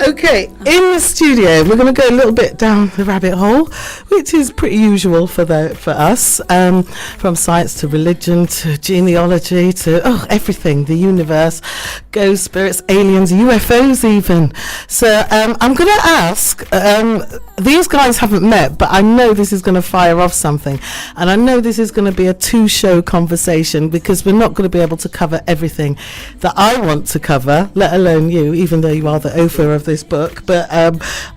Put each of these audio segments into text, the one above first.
Okay, in the studio, we're going to go a little bit down the rabbit hole, which is pretty usual for us, from science to religion to genealogy to everything, the universe, ghost spirits, aliens, UFOs even. So I'm going to ask, these guys haven't met, but I know this is going to fire off something, and I know this is going to be a 2-show conversation, because we're not going to be able to cover everything that I want to cover, let alone you, even though you are the author of this book, but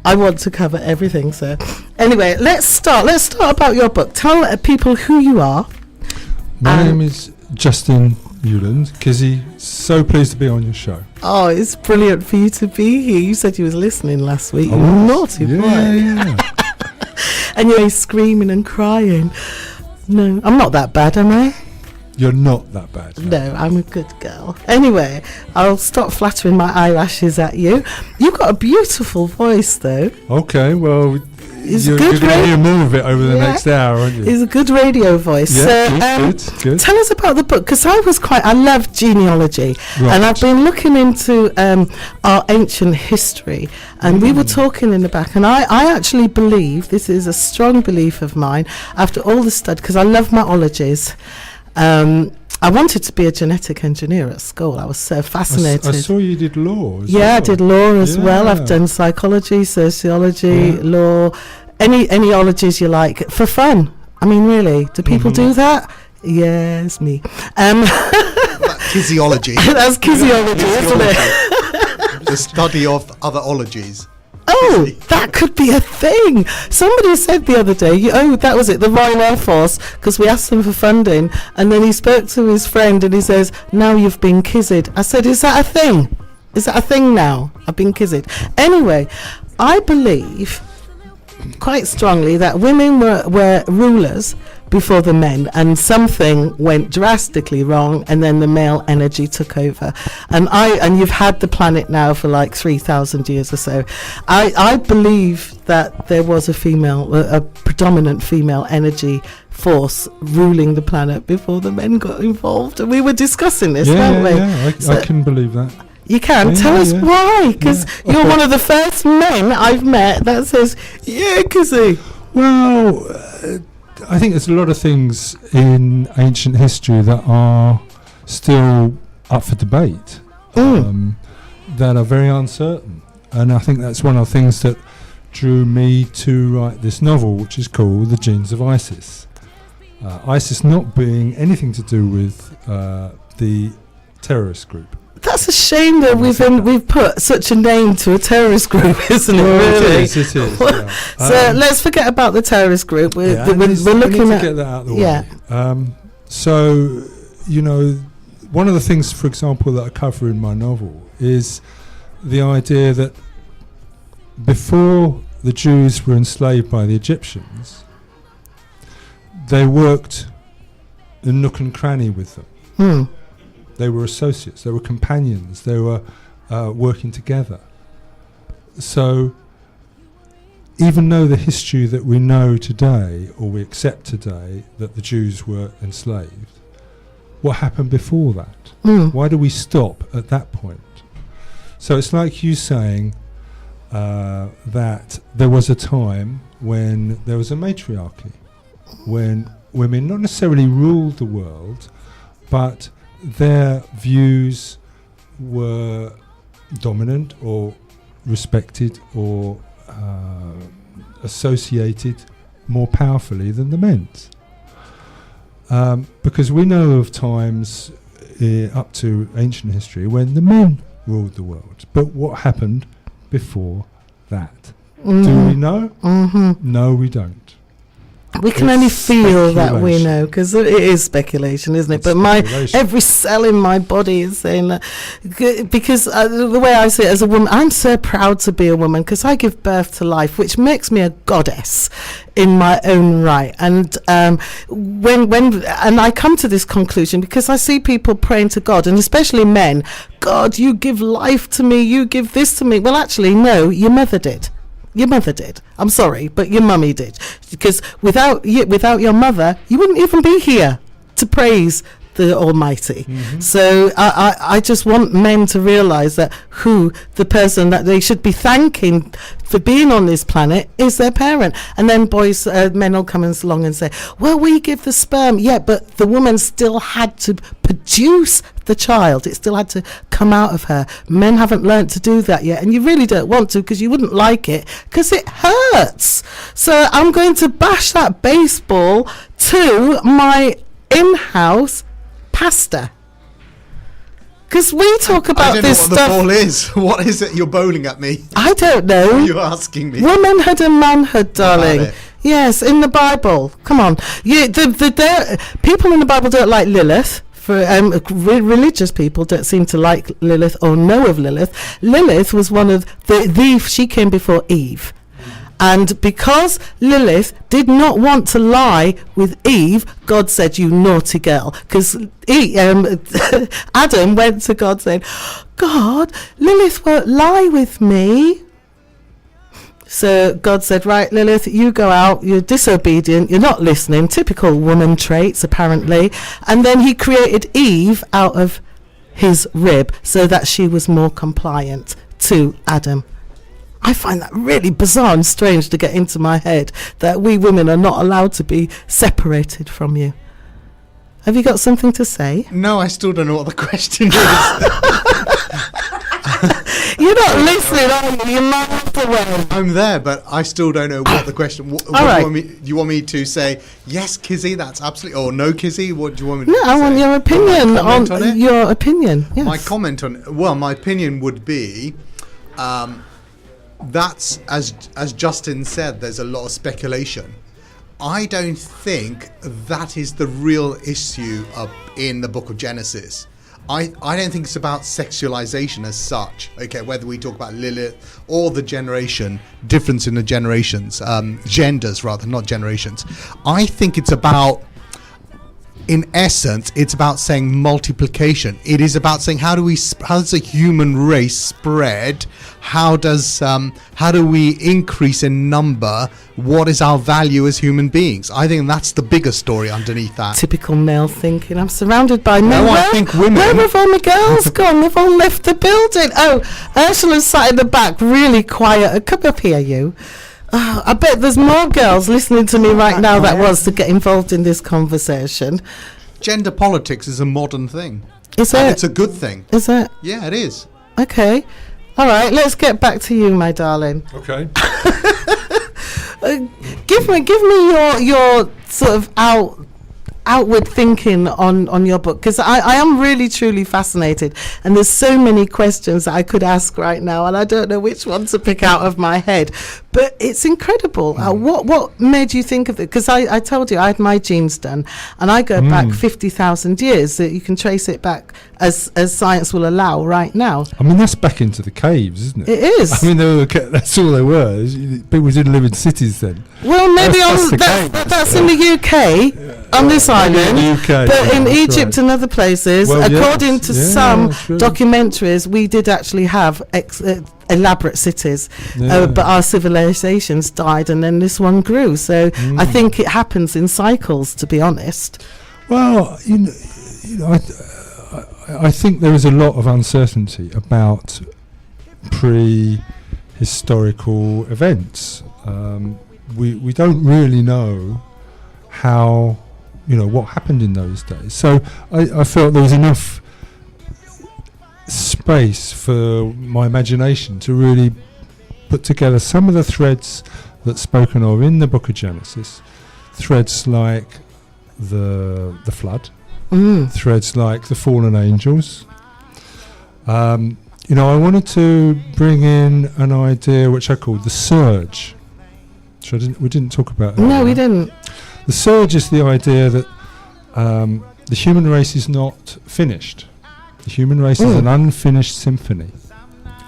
I want to cover everything. So anyway, let's start about your book. Tell people who you are. My name is Justin Newland. Kizzy, so pleased to be on your show. Oh, it's brilliant for you to be here. You said you was listening last week. Naughty boy. Yeah. And you're screaming and crying. No, I'm not that bad, am I? You're not that bad. No, I'm a good girl. Anyway, I'll stop flattering my eyelashes at you. You've got a beautiful voice, though. Okay, well, you're going to hear more of it over the next hour, aren't you? It's a good radio voice. Yeah, good. Tell us about the book, because I love genealogy, right. And I've been looking into our ancient history, and we were talking in the back, and I actually believe, this is a strong belief of mine, after all the study, because I love myologies. I wanted to be a genetic engineer at school. I was so fascinated. I saw you did law as well. Yeah, I did law as well. I've done psychology, sociology, law, any ologies you like, for fun. I mean, really, do people do that? Yes, me. Kizzyology. That's Kizzyology, isn't it? The study of other ologies. Oh, that could be a thing. Somebody said the other day, that was it, the Royal Air Force, because we asked them for funding, and then he spoke to his friend and he says, now you've been kizzied. I said, is that a thing? Is that a thing now? I've been kizzied. Anyway, I believe quite strongly that women were rulers before the men, and something went drastically wrong, and then the male energy took over, and you've had the planet now for like 3,000 years or so. I believe that there was a predominant female energy force ruling the planet before the men got involved, and we were discussing this, weren't we? I can believe that. You can tell us why, because you're one of the first men I've met that says, yeah, Kizzy. Well, I think there's a lot of things in ancient history that are still up for debate, that are very uncertain. And I think that's one of the things that drew me to write this novel, which is called The Genes of Isis. Isis not being anything to do with the terrorist group. That's a shame that we've put such a name to a terrorist group, isn't it? Really? It is. So let's forget about the terrorist group. We're looking at get that out of the way. So, one of the things, for example, that I cover in my novel is the idea that before the Jews were enslaved by the Egyptians, they worked in nook and cranny with them. They were associates, they were companions, they were working together. So even though the history that we know today, or we accept today, that the Jews were enslaved, what happened before that? Why do we stop at that point? So it's like you saying that there was a time when there was a matriarchy, when women not necessarily ruled the world, but their views were dominant or respected or associated more powerfully than the men's. Because we know of times up to ancient history when the men ruled the world. But what happened before that? Do we know? No, we don't. We can only feel that we know, because it is speculation, isn't it? But every cell in my body is saying that, because the way I see it as a woman, I'm so proud to be a woman, because I give birth to life, which makes me a goddess in my own right. And when I come to this conclusion because I see people praying to God, and especially men, God, you give life to me, you give this to me. Well, actually, no, your mother did. Your mother did. I'm sorry, but your mummy did. Because without your mother, you wouldn't even be here to praise the Almighty. So I just want men to realise that the person that they should be thanking for being on this planet is their parent. And then men will come along and say, well, we give the sperm. Yeah, but the woman still had to produce the child. It still had to come out of her. Men haven't learnt to do that yet, and you really don't want to, because you wouldn't like it, because it hurts. So I'm going to bash that baseball to my in-house pastor, because we talk about this stuff. I don't know what the ball is. What is it you're bowling at me? I don't know. You're asking me. Womanhood and manhood, darling. Yes, in the Bible. Come on. The people in the Bible don't like Lilith. For religious people don't seem to like Lilith or know of Lilith. Lilith was one of she came before Eve. And because Lilith did not want to lie with Eve, God said, you naughty girl. Because Adam went to God saying, God, Lilith won't lie with me. So God said, right, Lilith, you go out, you're disobedient, you're not listening, typical woman traits, apparently. And then he created Eve out of his rib so that she was more compliant to Adam. I find that really bizarre and strange to get into my head, that we women are not allowed to be separated from you. Have you got something to say? No, I still don't know what the question is. You're not listening, are you? You're miles away. I'm there, but I still don't know what the question. What right. do you want me to say? Yes, Kizzy, that's absolutely, or no, Kizzy. What do you want me to say? No, I want your opinion on it. Your opinion. Yes. My comment on my opinion would be, that's as Justin said. There's a lot of speculation. I don't think that is the real issue in the Book of Genesis. I don't think it's about sexualization as such. Okay, whether we talk about Lilith or the difference in the generations, genders rather, not generations. I think it's about, in essence, it's about saying multiplication. It is about saying how does the human race spread? How do we increase in number? What is our value as human beings? I think that's the bigger story underneath that. Typical male thinking. I'm surrounded by men. No, I think women. Where have all the girls gone? They've all left the building. Oh, Ursula's sat in the back, really quiet. Come up here, you. Oh, I bet there's more girls listening to me right now that wants to get involved in this conversation. Gender politics is a modern thing. Is it? And it's a good thing. Is it? Yeah, it is. Okay. All right, let's get back to you, my darling. Okay. Give me your sort of outward thinking on your book, because I am really truly fascinated, and there's so many questions that I could ask right now, and I don't know which one to pick out of my head, but it's incredible. What made you think of it? Because I told you I had my genes done, and I go back 50,000 years, so you can trace it back as science will allow right now. I mean, that's back into the caves, isn't it? It is. I mean, that's all they were. People didn't live in cities then. Well, maybe that's in the UK, on this island, in the UK, but in Egypt and other places, according to some documentaries, we did actually have elaborate cities, but our civilizations died and then this one grew. So I think it happens in cycles, to be honest. Well, I think there is a lot of uncertainty about pre-historical events. We don't really know how, what happened in those days. So I felt there was enough space for my imagination to really put together some of the threads that's spoken of in the Book of Genesis. Threads like the flood, threads like the fallen angels. I wanted to bring in an idea which I called the surge. We didn't talk about that. No, we didn't. The surge is the idea that the human race is not finished. The human race is an unfinished symphony.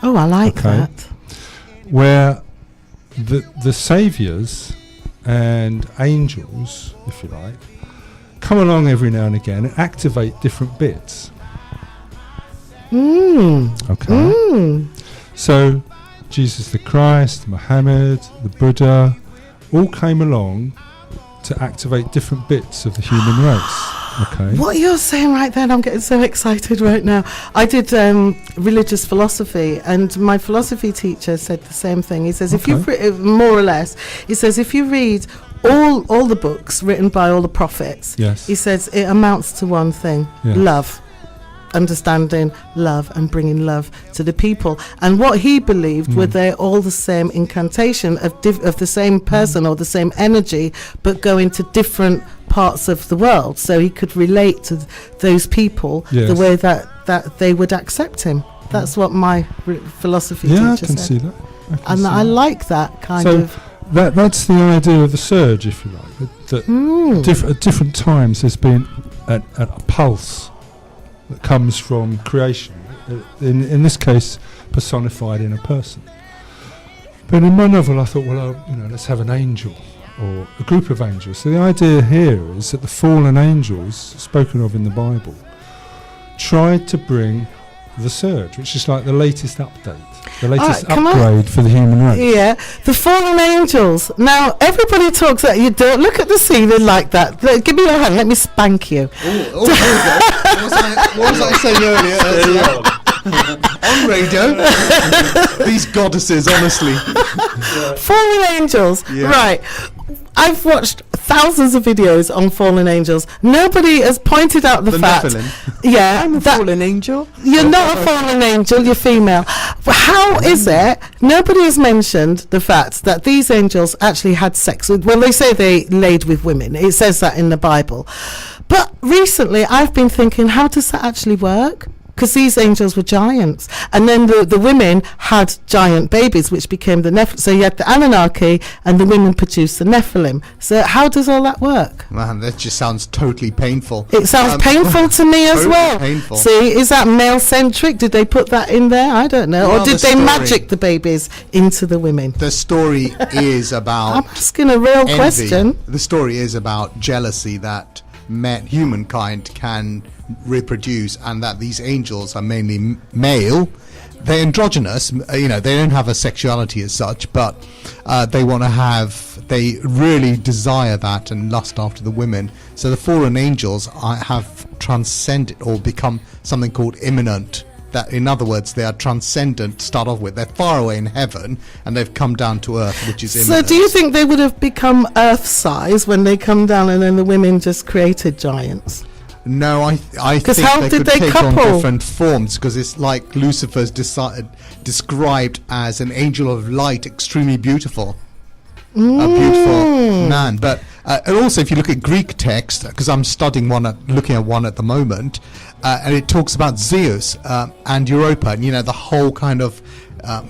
Oh, I like that. Where the saviours and angels, if you like, come along every now and again and activate different bits. Okay. So Jesus the Christ, Muhammad, the Buddha, all came along to activate different bits of the human race. Okay. What you're saying right then, I'm getting so excited right now. I did religious philosophy, and my philosophy teacher said the same thing. He says, if you more or less, he says, if you read all the books written by all the prophets, Yes. he says it amounts to one thing: Yes. love. Understanding love and bringing love to the people. And what he believed were they all the same incantation of the same person or the same energy, but going to different parts of the world, so he could relate to those people Yes. the way that they would accept him. That's what my philosophy Yeah, I teacher can said. see that. And I like that kind So of. that's the idea of the surge, if you like. That at different times there's been a pulse that comes from creation, in this case personified in a person. But in my novel I thought, well, let's have an angel or a group of angels. So the idea here is that the fallen angels spoken of in the Bible tried to bring the surge, which is like the latest update, the latest upgrade for the human race. Yeah, the fallen angels. Now, everybody talks that you don't look at the ceiling like that. Give me your hand, let me spank you. Oh, there we go. What was I saying earlier? On radio. These goddesses, honestly. Fallen angels. Yeah. Right. I've watched thousands of videos on fallen angels. Nobody has pointed out the fact. Nephilim. Yeah, I'm a fallen angel. You're not a fallen angel, you're female. But how is it nobody has mentioned the fact that these angels actually had sex with, well, they say they laid with women. It says that in the Bible. But recently I've been thinking, how does that actually work? Because these angels were giants, and then the women had giant babies, which became the Nephilim. So you had the Anunnaki, and the women produced the Nephilim. So how does all that work? Man, that just sounds totally painful. It sounds painful to me as totally well. painful. See, is that male-centric? Did they put that in there? I don't know. Well, or did the they story- magic the babies into the women? The story is about I'm asking a real envy. question. The story is about jealousy that humankind can reproduce, and that these angels are mainly male. They're androgynous, they don't have a sexuality as such, but they really desire that and lust after the women. So the fallen angels have transcended or become something called imminent. That, in other words, they are transcendent to start off with. They're far away in heaven, and they've come down to earth, which is So imminent. do you think they would have become Earth-size when they come down, and then the women just created giants? No, I think how they did could they take on couple? different forms, because it's like Lucifer's described as an angel of light, extremely beautiful. A beautiful man. But and also, if you look at Greek text, because I'm studying looking at one at the moment, and it talks about Zeus and Europa, and the whole kind of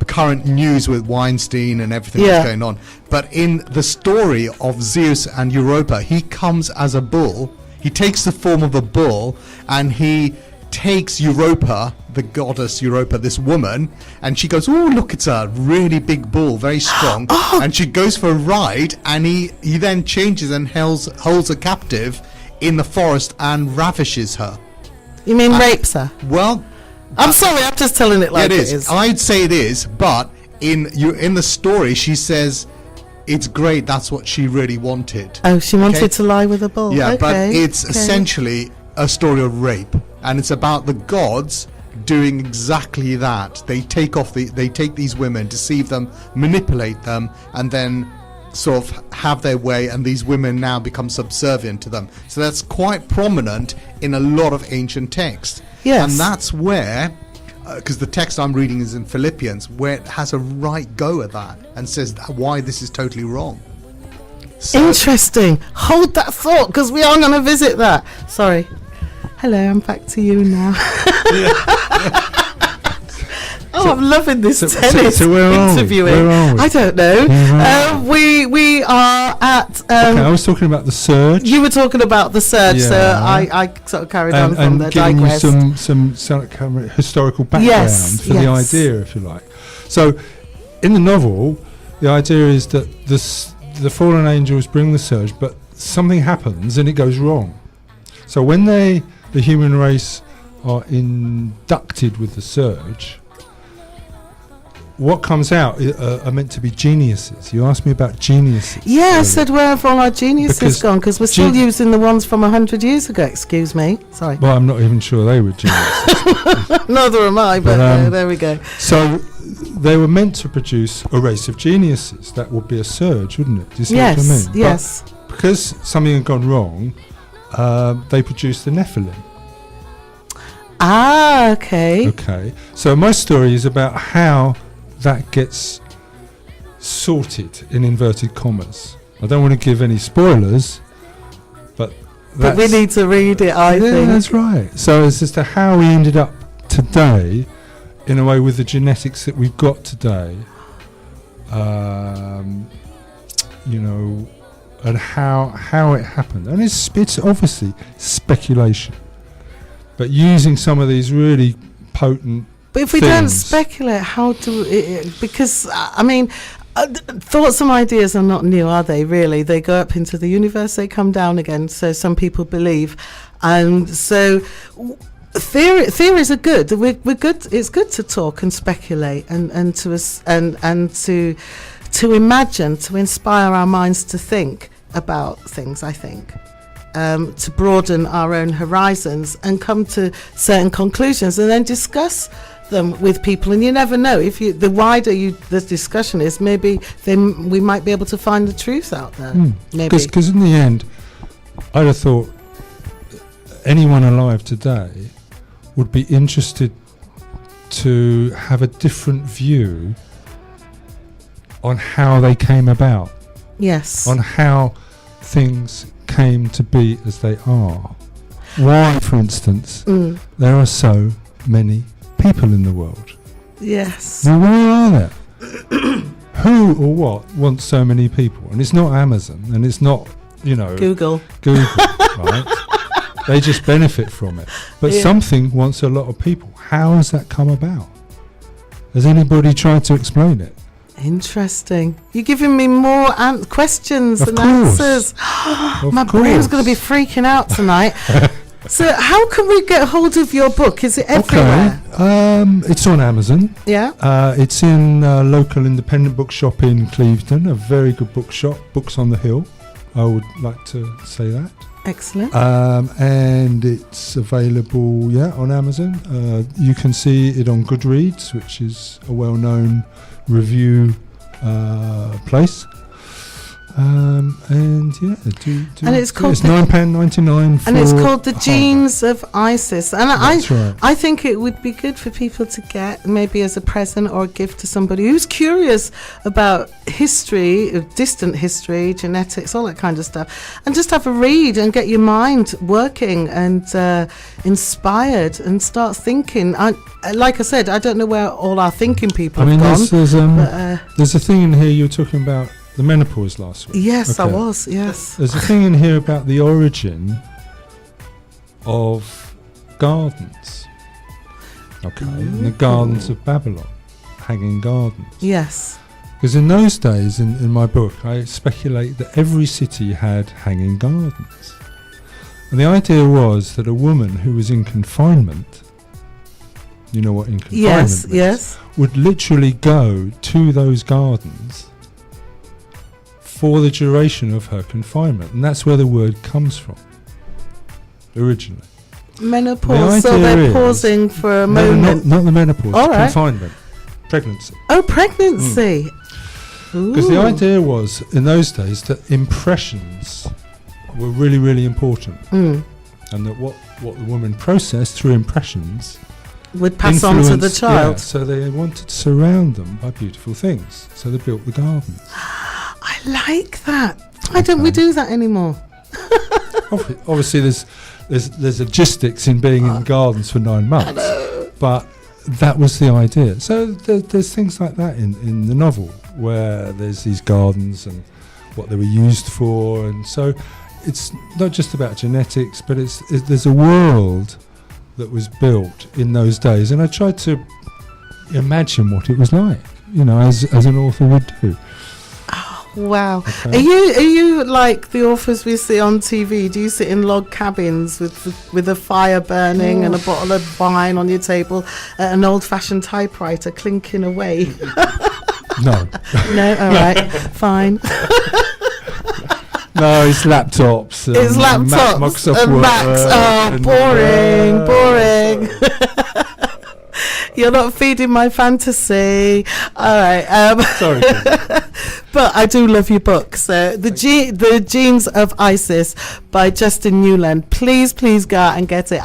current news with Weinstein and everything that's going on. But in the story of Zeus and Europa, he comes as a bull. He takes the form of a bull, and he takes Europa, the goddess Europa, this woman, and she goes, oh, look, it's a really big bull, very strong. And she goes for a ride, and he then changes and holds her captive in the forest and ravishes her. You mean rapes her? Well, I'm sorry, I'm just telling it like it is. I'd say it is, but in the story, she says, it's great, that's what she really wanted. Oh, she wanted to lie with a bull. Yeah, but Okay, it's essentially a story of rape, and it's about the gods doing exactly that. They take these women, deceive them, manipulate them, and then sort of have their way, and these women now become subservient to them. So that's quite prominent in a lot of ancient texts. Yes. And that's where, because the text I'm reading is in Philippians, where it has a right go at that and says why this is totally wrong. So Interesting. Hold that thought, because we are going to visit that. Sorry. Hello, I'm back to you now. I'm loving this tennis so where are we? interviewing. Where are we? I don't know. We are at. Okay, I was talking about the surge. You were talking about the surge, so Yeah. I sort of carried on from and there. giving Digress. you some kind of historical background Yes, for the idea, if you like. So, in the novel, the idea is that the fallen angels bring the surge, but something happens and it goes wrong. So when the human race are inducted with the surge, what comes out are meant to be geniuses. You asked me about geniuses. Yeah, I earlier. said, where have all our geniuses Because gone? Because we're still using the ones from 100 years ago. Excuse me. Sorry. Well, I'm not even sure they were geniuses. Neither am I, but there we go. So they were meant to produce a race of geniuses. That would be a surge, wouldn't it? Do you see what I mean? Yes. But because something had gone wrong, they produced the Nephilim. Ah, okay. Okay. So my story is about how that gets sorted, in inverted commas. I don't want to give any spoilers, but we need to read it, I think. Yeah, that's right. So it's as to how we ended up today, in a way, with the genetics that we've got today, you know, and how it happened. And it's obviously speculation, but using some of these really potent. But if we don't speculate, how do because I mean, thoughts and ideas are not new, are they? Really, they go up into the universe, they come down again. So some people believe, and so theories are good. We're good. It's good to talk and speculate and to imagine, to inspire our minds to think about things. I think. To broaden our own horizons and come to certain conclusions, and then discuss them with people. And you never know, if the wider the discussion is, maybe then we might be able to find the truth out there. Maybe Because in the end, I'd have thought anyone alive today would be interested to have a different view on how they came about. Yes. On how things came to be as they are. Why, for instance, there are so many people in the world. Yes. Now, why are there? Who or what wants so many people? And it's not Amazon, and it's not, Google, right? They just benefit from it. But something wants a lot of people. How has that come about? Has anybody tried to explain it? Interesting. You're giving me more questions Of and course. answers. My course. brain's going to be freaking out tonight. So how can we get hold of your book? Is it everywhere? Okay. It's on Amazon. Yeah. It's in a local independent bookshop in Clevedon, a very good bookshop, Books on the Hill. I would like to say that. Excellent. And it's available, on Amazon. You can see it on Goodreads, which is a well-known review place. And it's called it's £9.99 and it's called The Genes of Isis. And That's right. I think it would be good for people to get, maybe as a present or a gift to somebody who's curious about history, distant history, genetics, all that kind of stuff, and just have a read and get your mind working and inspired and start thinking. Like I said, I don't know where all our thinking people have gone. There's a thing in here you were talking about. The menopause last week. Yes, okay. I was, yes. There's a thing in here about the origin of gardens. Okay, in the gardens of Babylon, hanging gardens. Yes. Because in those days, in my book, I speculate that every city had hanging gardens. And the idea was that a woman who was in confinement, you know what in confinement means, would literally go to those gardens for the duration of her confinement, and that's where the word comes from originally. Menopause, so they're pausing for a moment. Not the menopause, right. Confinement, pregnancy. Oh, pregnancy. Because the idea was, in those days, that impressions were really, really important, and that what the woman processed through impressions would pass on to the child. So they wanted to surround them by beautiful things, so they built the gardens. I like that. Why don't we do that anymore? Obviously, there's logistics in being in gardens for 9 months, but that was the idea. So there's things like that in the novel, where there's these gardens and what they were used for, and so it's not just about genetics, but there's a world that was built in those days, and I tried to imagine what it was like, as an author would do. Wow. Okay. Are you like the authors we see on TV? Do you sit in log cabins with a fire burning and a bottle of wine on your table, an old-fashioned typewriter clinking away? No. No, all right, fine. No, it's laptops. It's laptops Microsoft and Word, Macs. Oh, boring. You're not feeding my fantasy. All right. Sorry. But I do love your book. So the Genes of Isis by Justin Newland. Please go out and get it.